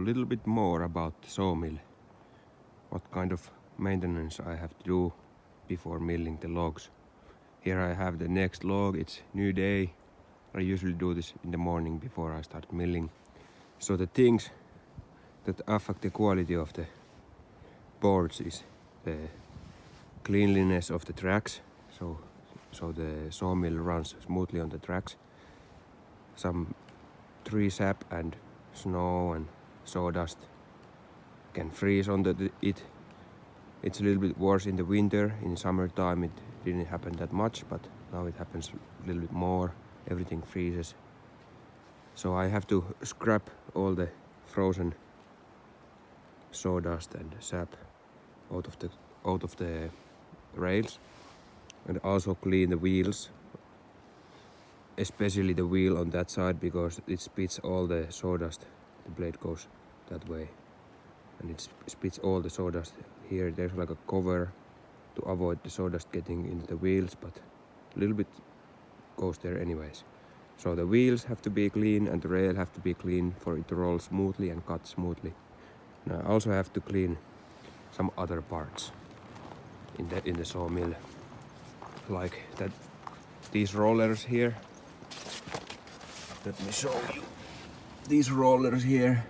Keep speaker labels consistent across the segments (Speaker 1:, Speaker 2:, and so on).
Speaker 1: little bit more about the sawmill. What kind of maintenance I have to do before milling the logs. Here I have the next log, it's new day. I usually do this in the morning before I start milling. So the things that affect the quality of the boards is the cleanliness of the tracks. So the sawmill runs smoothly on the tracks. Some tree sap and snow and sawdust can freeze on it. It's a little bit worse in the winter. In summertime it didn't happen that much, but now it happens a little bit more. Everything freezes. So I have to scrap all the frozen sawdust and sap out of the rails, and also clean the wheels, especially the wheel on that side, because it spits all the sawdust. The blade goes that way and it spits all the sawdust. Here there's like a cover to avoid the sawdust getting into the wheels, but a little bit goes there anyways. So the wheels have to be clean and the rail have to be clean for it to roll smoothly and cut smoothly. And I also have to clean some other parts in the sawmill, like that these rollers here. Let me show you. These rollers here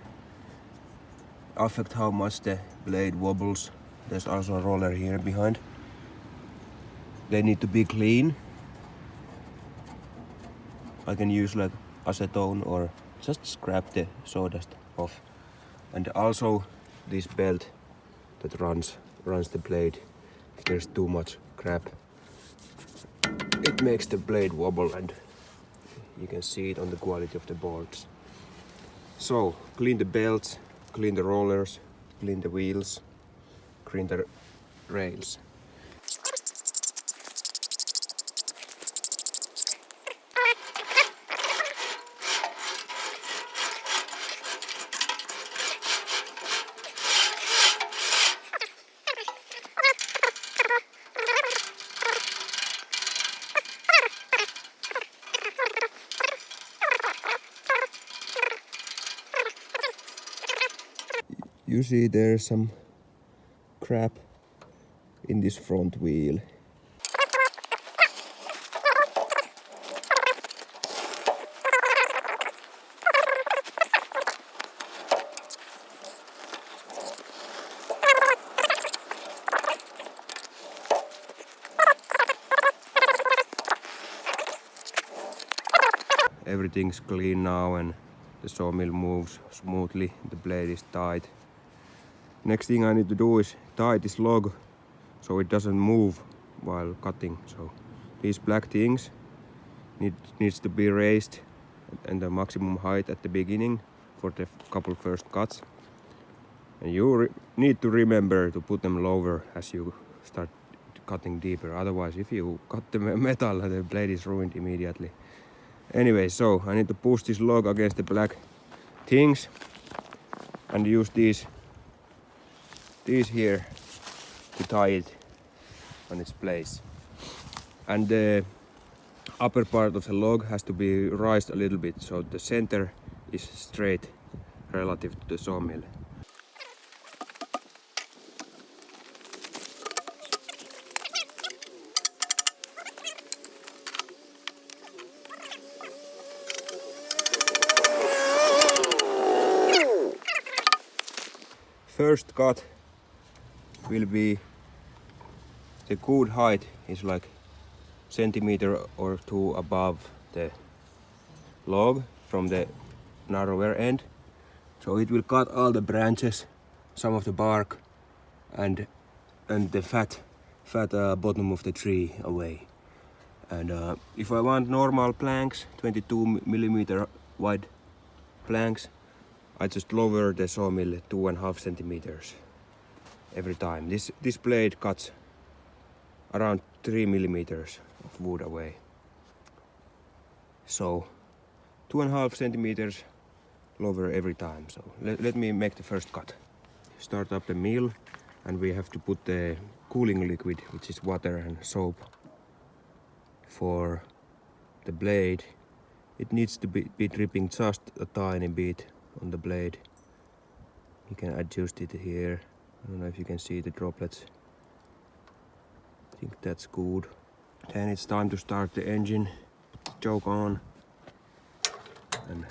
Speaker 1: affect how much the blade wobbles. There's also a roller here behind. They need to be clean. I can use like acetone or just scrap the sawdust off. And also this belt that runs the blade. If there's too much crap, it makes the blade wobble, and you can see it on the quality of the boards. So clean the belts, clean the rollers, clean the wheels, clean the rails. You see there's some crap in this front wheel. Everything's clean now and the sawmill moves smoothly, the blade is tight. Next thing I need to do is tie this log so it doesn't move while cutting. So these black things needs to be raised and the maximum height at the beginning for the couple first cuts. And you need to remember to put them lower as you start cutting deeper. Otherwise, if you cut the metal, the blade is ruined immediately. Anyway, so I need to push this log against the black things and use these here to tie it on its place. And the upper part of the log has to be raised a little bit so the center is straight relative to the sawmill. First cut will be, the good height is like centimeter or two above the log from the narrower end. So it will cut all the branches, some of the bark and the fat bottom of the tree away. And if I want normal planks, 22mm wide planks, I just lower the sawmill 2.5 centimeters every time. This blade cuts around 3mm of wood away. So 2.5 centimeters lower every time. So let me make the first cut. Start up the mill and we have to put the cooling liquid, which is water and soap, for the blade. It needs to be dripping just a tiny bit on the blade You can adjust it here. I don't know if you can see the droplets. I think that's good. Then it's time to start the engine. Choke on. And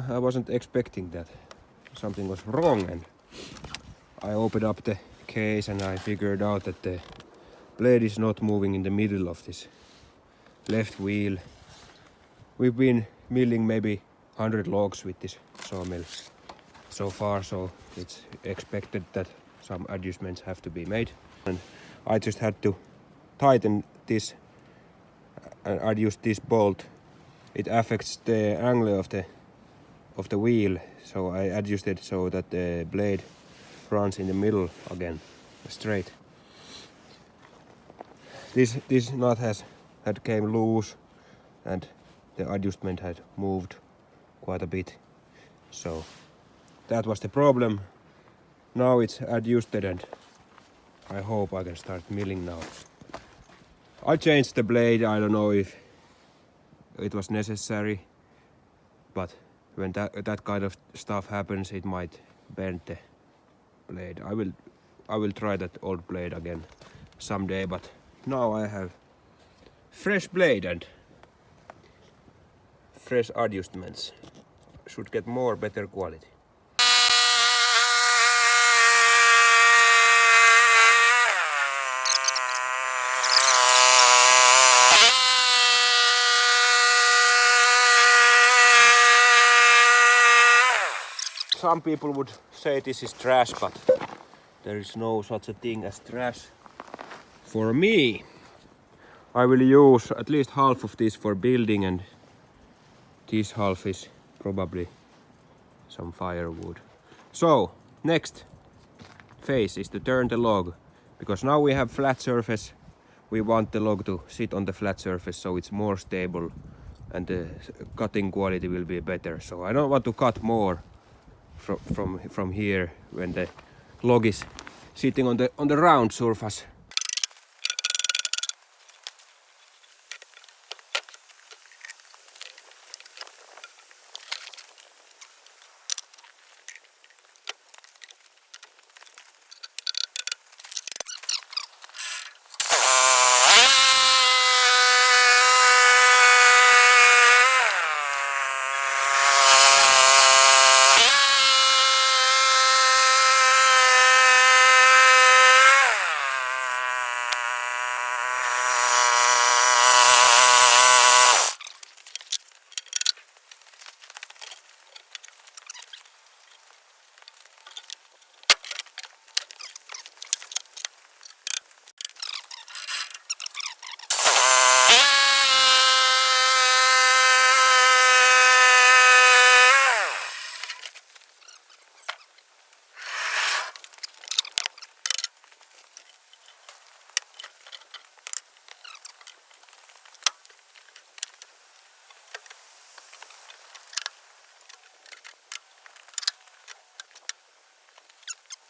Speaker 1: I wasn't expecting that. Something was wrong, and I opened up the case and I figured out that the blade is not moving in the middle of this left wheel. We've been milling maybe 100 logs with this sawmill so far, so it's expected that some adjustments have to be made. And I just had to tighten this and adjust this bolt. It affects the angle of the wheel, so I adjusted so that the blade runs in the middle again, straight. This nut had came loose and the adjustment had moved quite a bit, so that was the problem. Now it's adjusted and I hope I can start milling now. I changed the blade. I don't know if it was necessary, but when that kind of stuff happens, it might bend the blade. I will try that old blade again someday, but now I have fresh blade and fresh adjustments. Should get more better quality. Some people would say this is trash, but there is no such a thing as trash. For me, I will use at least half of this for building, and this half is probably some firewood. So, next phase is to turn the log, because now we have flat surface. We want the log to sit on the flat surface so it's more stable and the cutting quality will be better. So I don't want to cut more from here when the log is sitting on the round surface.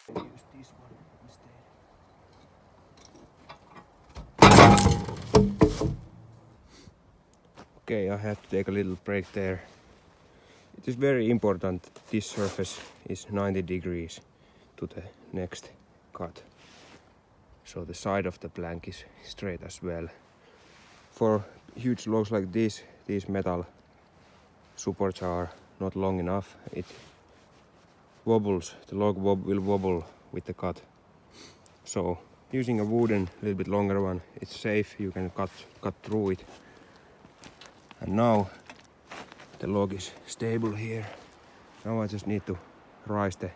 Speaker 1: Use this one instead. Okay, I have to take a little break there. It is very important this surface is 90 degrees to the next cut, so the side of the plank is straight as well. For huge logs like this, these metal supports are not long enough. It wobbles, the log will wobble with the cut. So using a wooden, little bit longer one, it's safe. You can cut through it. And now the log is stable here. Now I just need to rise this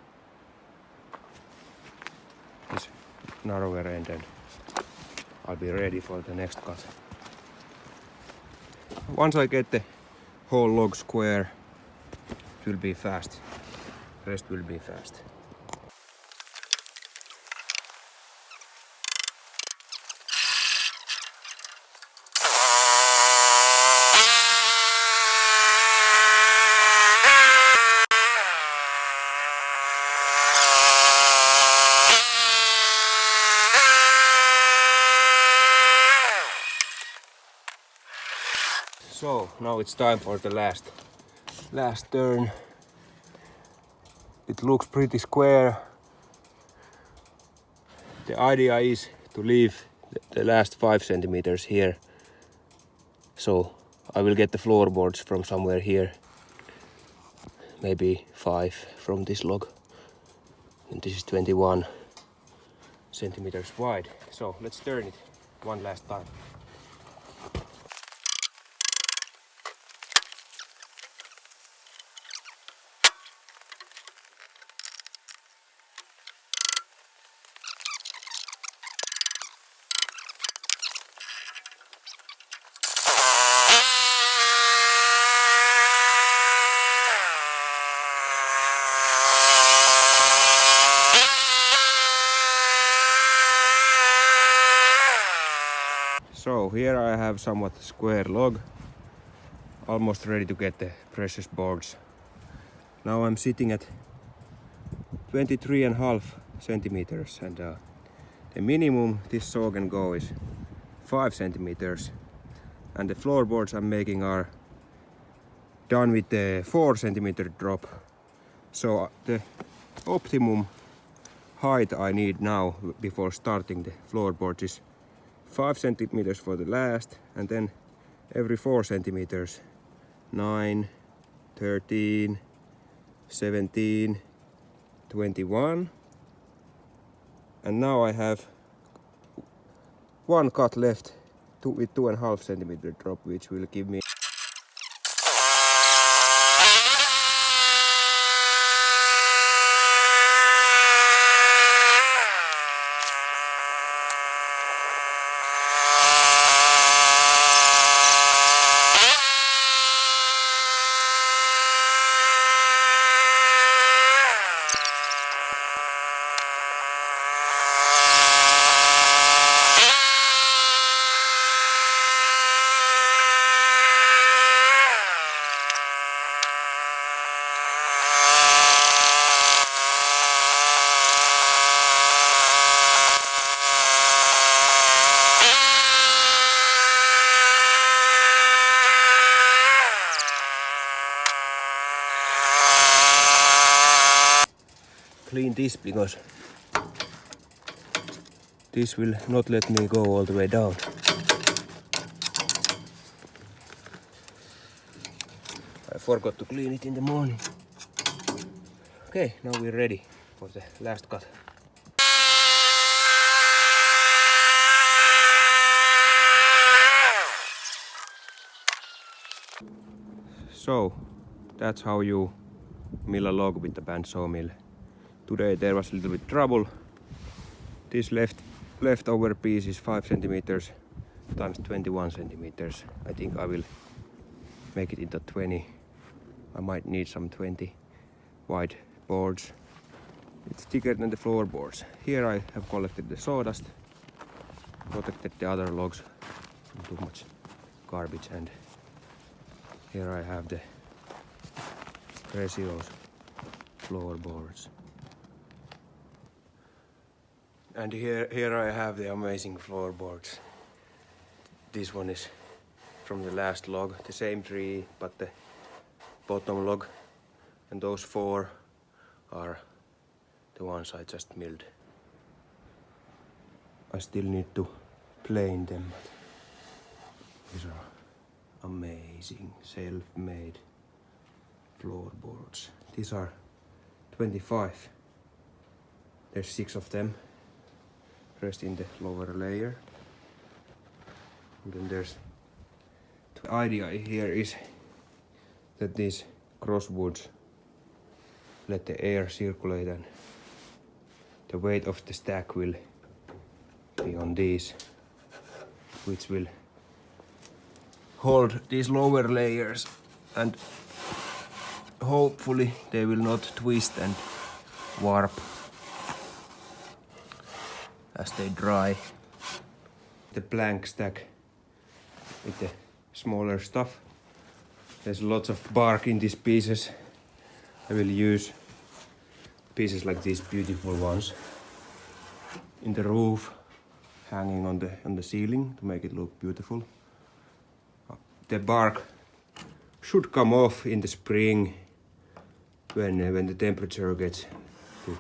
Speaker 1: narrower end and I'll be ready for the next cut. Once I get the whole log square, it will be fast. Rest will be fast. So now it's time for the last turn. It looks pretty square. The idea is to leave the last 5 centimeters here. So I will get the floorboards from somewhere here. Maybe 5 from this log. And this is 21 centimeters wide. So let's turn it one last time. So here I have somewhat square log, almost ready to get the precious boards. Now I'm sitting at 23.5 centimeters and the minimum this saw can go is 5 centimeters. And the floorboards I'm making are done with the 4 centimeter drop. So the optimum height I need now before starting the floorboards is 5 centimeters for the last, and then every 4 centimeters, 9, 13, 17, 21. And now I have one cut left with 2.5 centimeter drop, which will give me clean this because this will not let me go all the way down. I forgot to clean it in the morning. Okay, now we're ready for the last cut. So that's how you mill a log with the bandsaw mill. Today there was a little bit trouble. This leftover piece is 5 centimeters times 21 centimeters. I think I will make it into 20. I might need some 20 wide boards. It's thicker than the floorboards. Here I have collected the sawdust, protected the other logs from too much garbage, and here I have the precious floorboards. And here I have the amazing floorboards. This one is from the last log, the same tree, but the bottom log, and those 4 are the ones I just milled. I still need to plane them, but these are amazing self-made floorboards. These are 25. There's 6 of them, rest in the lower layer. And then there's the idea here is that these crosswoods let the air circulate and the weight of the stack will be on these, which will hold these lower layers, and hopefully they will not twist and warp as they dry. The plank stack with the smaller stuff. There's lots of bark in these pieces. I will use pieces like these beautiful ones in the roof, hanging on the ceiling to make it look beautiful. the bark should come off in the spring when the temperature gets to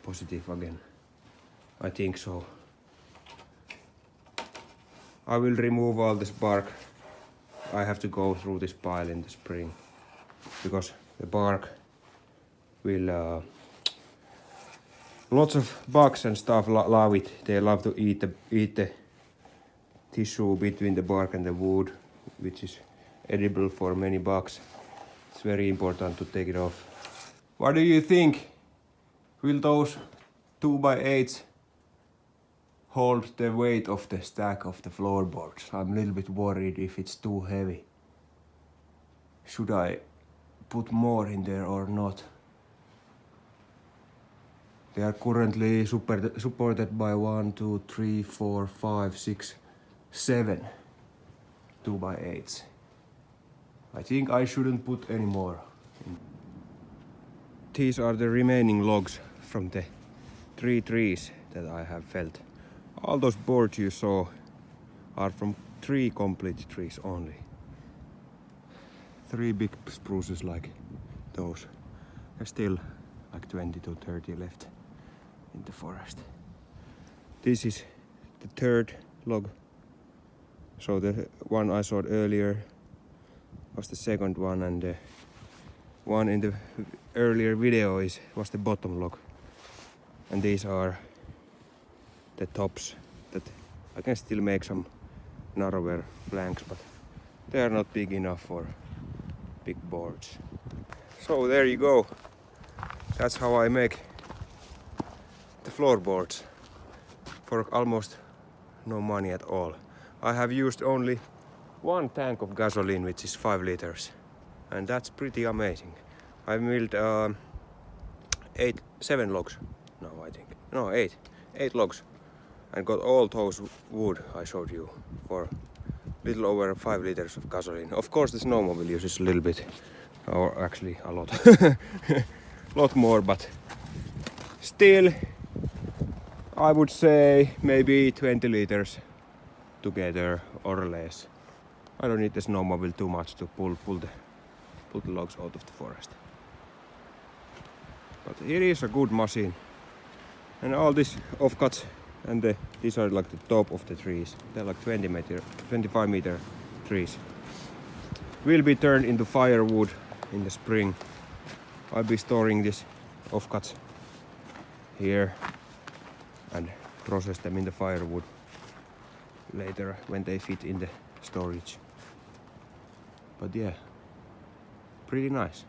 Speaker 1: positive again. I think so. I will remove all this bark. I have to go through this pile in the spring because the bark will lots of bugs and stuff love it. They love to eat the tissue between the bark and the wood, which is edible for many bugs. It's very important to take it off. What do you think? Will those 2x8s hold the weight of the stack of the floorboards? I'm a little bit worried if it's too heavy. Should I put more in there or not? They are currently supported by 1, 2, 3, 4, 5, 6, 7 2x8s. I think I shouldn't put any more. These are the remaining logs from the 3 trees that I have felled. All those boards you saw are from 3 complete trees only. 3 big spruces like those. There's still like 20 to 30 left in the forest. This is the 3rd log. So the one I saw earlier was the 2nd one, and the one in the earlier video was the bottom log. And these are the tops that I can still make some narrower planks, but they are not big enough for big boards. So there you go. That's how I make the floorboards for almost no money at all. I have used only 1 tank of gasoline, which is 5 liters, and that's pretty amazing. I milled 7 logs now, I think. No, 8 logs, and got all those wood I showed you for little over 5 liters of gasoline. Of course the snowmobile uses a little bit, or actually a lot. Lot more, but still I would say maybe 20 liters together or less. I don't need the snowmobile too much to pull the logs out of the forest. But it is a good machine. And all these offcuts and these are like the top of the trees. They're like 25 meter trees. Will be turned into firewood in the spring. I'll be storing these offcuts here and process them in the firewood later when they fit in the storage. But yeah, pretty nice.